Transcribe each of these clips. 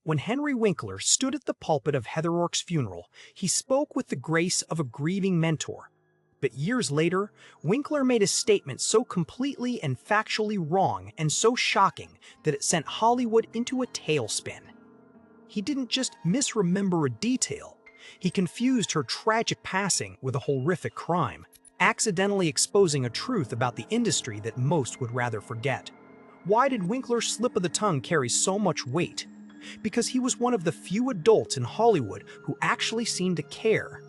When Henry Winkler stood at the pulpit of Heather Ork's funeral, he spoke with the grace of a grieving mentor. But years later, Winkler made a statement so completely and factually wrong and so shocking that it sent Hollywood into a tailspin. He didn't just misremember a detail, he confused her tragic passing with a horrific crime, accidentally exposing a truth about the industry that most would rather forget. Why did Winkler's slip of the tongue carry so much weight? Because he was one of the few adults in Hollywood who actually seemed to care.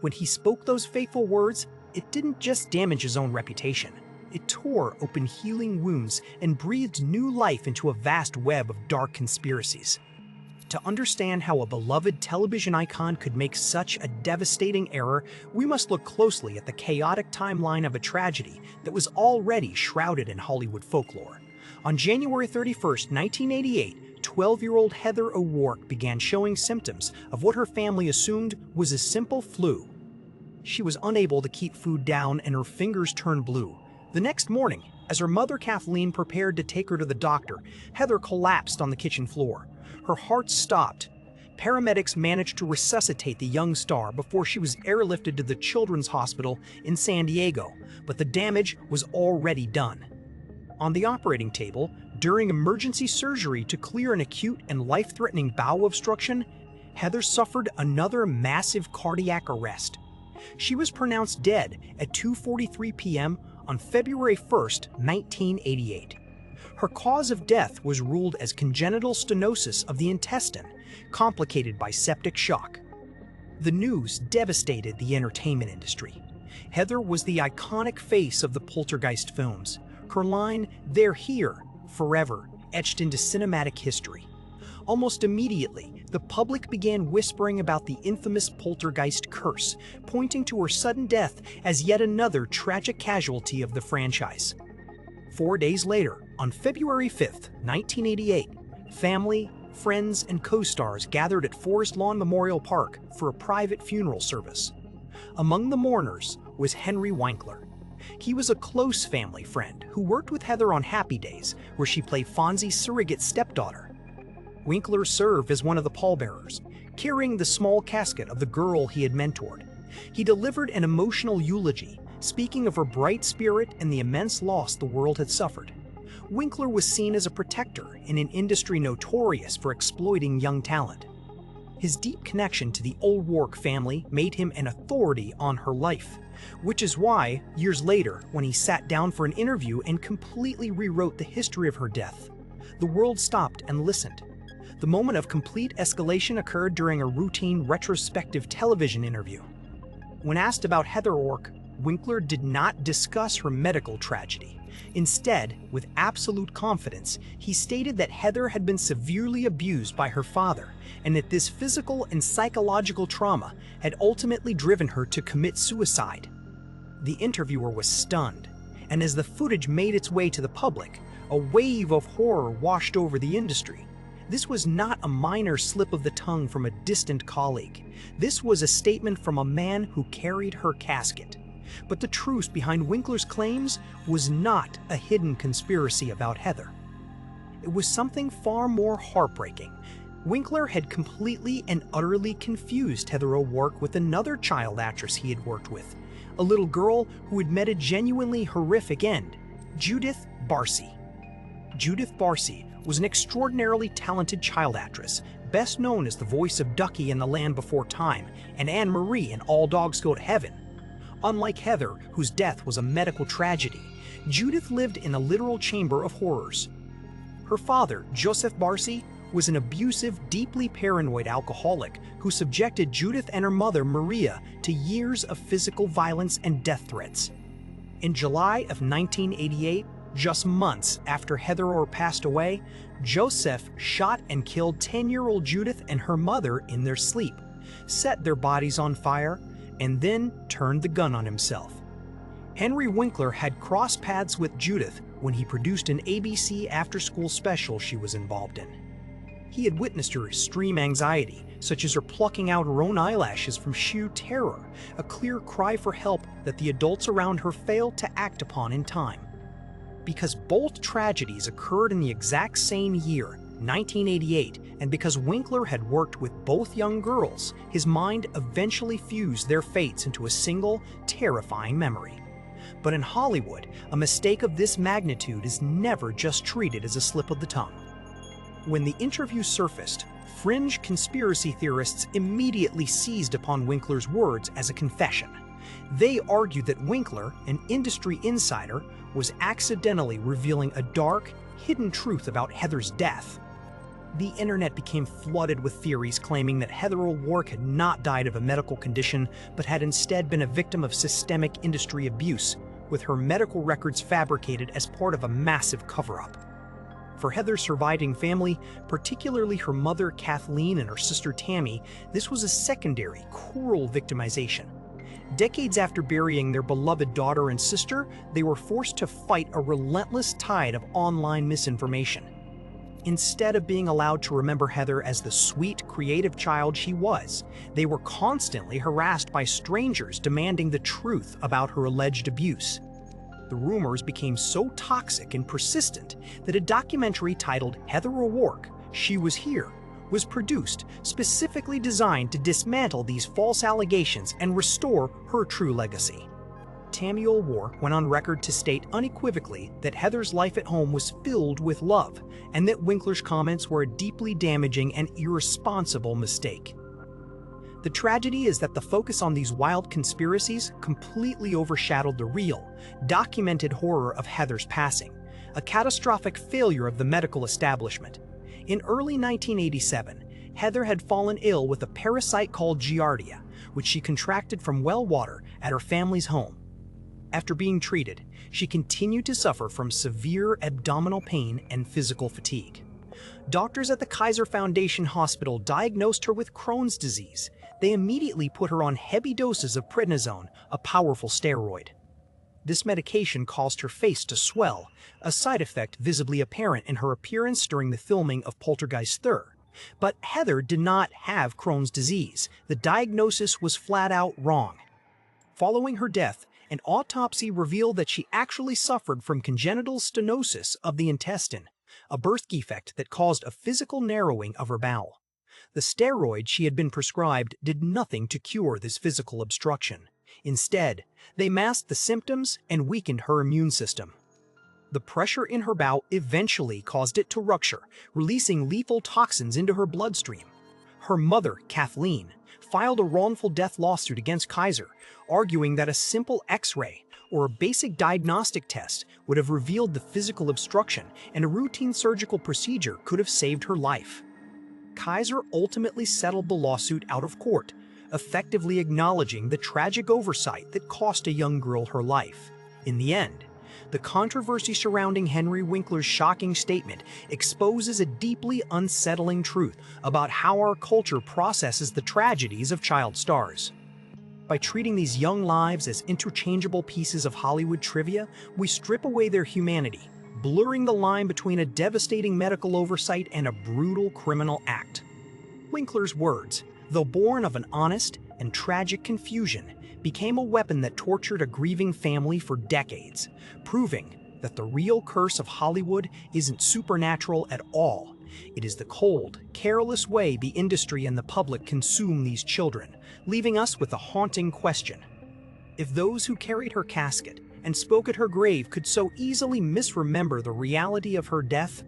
When he spoke those fateful words, it didn't just damage his own reputation. It tore open healing wounds and breathed new life into a vast web of dark conspiracies. To understand how a beloved television icon could make such a devastating error, we must look closely at the chaotic timeline of a tragedy that was already shrouded in Hollywood folklore. On January 31st, 1988, 12-year-old Heather O'Rourke began showing symptoms of what her family assumed was a simple flu. She was unable to keep food down and her fingers turned blue. The next morning, as her mother Kathleen prepared to take her to the doctor, Heather collapsed on the kitchen floor. Her heart stopped. Paramedics managed to resuscitate the young star before she was airlifted to the Children's Hospital in San Diego, but the damage was already done. On the operating table, during emergency surgery to clear an acute and life-threatening bowel obstruction, Heather suffered another massive cardiac arrest. She was pronounced dead at 2:43 p.m. on February 1st, 1988. Her cause of death was ruled as congenital stenosis of the intestine, complicated by septic shock. The news devastated the entertainment industry. Heather was the iconic face of the Poltergeist films. Her line, "They're here, forever," etched into cinematic history. Almost immediately, the public began whispering about the infamous Poltergeist Curse, pointing to her sudden death as yet another tragic casualty of the franchise. 4 days later, on February 5th, 1988, family, friends, and co-stars gathered at Forest Lawn Memorial Park for a private funeral service. Among the mourners was Henry Winkler. He was a close family friend who worked with Heather on Happy Days, where she played Fonzie's surrogate stepdaughter. Winkler served as one of the pallbearers, carrying the small casket of the girl he had mentored. He delivered an emotional eulogy, speaking of her bright spirit and the immense loss the world had suffered. Winkler was seen as a protector in an industry notorious for exploiting young talent. His deep connection to the O'Rourke family made him an authority on her life, which is why, years later, when he sat down for an interview and completely rewrote the history of her death, the world stopped and listened. The moment of complete escalation occurred during a routine retrospective television interview. When asked about Heather O'Rourke, Winkler did not discuss her medical tragedy. Instead, with absolute confidence, he stated that Heather had been severely abused by her father and that this physical and psychological trauma had ultimately driven her to commit suicide. The interviewer was stunned, and as the footage made its way to the public, a wave of horror washed over the industry. This was not a minor slip of the tongue from a distant colleague. This was a statement from a man who carried her casket. But the truth behind Winkler's claims was not a hidden conspiracy about Heather. It was something far more heartbreaking. Winkler had completely and utterly confused Heather O'Rourke with another child actress he had worked with, a little girl who had met a genuinely horrific end, Judith Barsi. Judith Barsi was an extraordinarily talented child actress, best known as the voice of Ducky in The Land Before Time and Anne Marie in All Dogs Go to Heaven. Unlike Heather, whose death was a medical tragedy, Judith lived in a literal chamber of horrors. Her father, Joseph Barsi, was an abusive, deeply paranoid alcoholic who subjected Judith and her mother, Maria, to years of physical violence and death threats. In July of 1988, just months after Heather O'Rourke passed away, Joseph shot and killed 10-year-old Judith and her mother in their sleep, set their bodies on fire, and then turned the gun on himself. Henry Winkler had crossed paths with Judith when he produced an ABC after-school special she was involved in. He had witnessed her extreme anxiety, such as her plucking out her own eyelashes from sheer terror, a clear cry for help that the adults around her failed to act upon in time. Because both tragedies occurred in the exact same year, 1988, And because Winkler had worked with both young girls, his mind eventually fused their fates into a single, terrifying memory. But in Hollywood, a mistake of this magnitude is never just treated as a slip of the tongue. When the interview surfaced, fringe conspiracy theorists immediately seized upon Winkler's words as a confession. They argued that Winkler, an industry insider, was accidentally revealing a dark, hidden truth about Heather's death. The internet became flooded with theories claiming that Heather O'Rourke had not died of a medical condition, but had instead been a victim of systemic industry abuse, with her medical records fabricated as part of a massive cover-up. For Heather's surviving family, particularly her mother Kathleen and her sister Tammy, this was a secondary, cruel victimization. Decades after burying their beloved daughter and sister, they were forced to fight a relentless tide of online misinformation. Instead of being allowed to remember Heather as the sweet, creative child she was, they were constantly harassed by strangers demanding the truth about her alleged abuse. The rumors became so toxic and persistent that a documentary titled Heather O'Rourke, She Was Here, was produced specifically designed to dismantle these false allegations and restore her true legacy. Tammy O'Rourke went on record to state unequivocally that Heather's life at home was filled with love, and that Winkler's comments were a deeply damaging and irresponsible mistake. The tragedy is that the focus on these wild conspiracies completely overshadowed the real, documented horror of Heather's passing, a catastrophic failure of the medical establishment. In early 1987, Heather had fallen ill with a parasite called Giardia, which she contracted from well water at her family's home. After being treated, she continued to suffer from severe abdominal pain and physical fatigue. Doctors at the Kaiser Foundation Hospital diagnosed her with Crohn's disease. They immediately put her on heavy doses of prednisone, a powerful steroid. This medication caused her face to swell, a side effect visibly apparent in her appearance during the filming of Poltergeist Curse. But Heather did not have Crohn's disease. The diagnosis was flat out wrong. Following her death, an autopsy revealed that she actually suffered from congenital stenosis of the intestine, a birth defect that caused a physical narrowing of her bowel. The steroid she had been prescribed did nothing to cure this physical obstruction. Instead, they masked the symptoms and weakened her immune system. The pressure in her bowel eventually caused it to rupture, releasing lethal toxins into her bloodstream. Her mother, Kathleen, filed a wrongful death lawsuit against Kaiser, arguing that a simple X-ray or a basic diagnostic test would have revealed the physical obstruction, and a routine surgical procedure could have saved her life. Kaiser ultimately settled the lawsuit out of court, effectively acknowledging the tragic oversight that cost a young girl her life. In the end, the controversy surrounding Henry Winkler's shocking statement exposes a deeply unsettling truth about how our culture processes the tragedies of child stars. By treating these young lives as interchangeable pieces of Hollywood trivia, we strip away their humanity, blurring the line between a devastating medical oversight and a brutal criminal act. Winkler's words, though born of an honest and tragic confusion, became a weapon that tortured a grieving family for decades, proving that the real curse of Hollywood isn't supernatural at all. It is the cold, careless way the industry and the public consume these children, leaving us with a haunting question. If those who carried her casket and spoke at her grave could so easily misremember the reality of her death,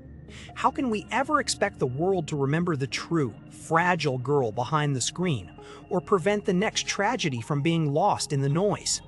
how can we ever expect the world to remember the true, fragile girl behind the screen, or prevent the next tragedy from being lost in the noise?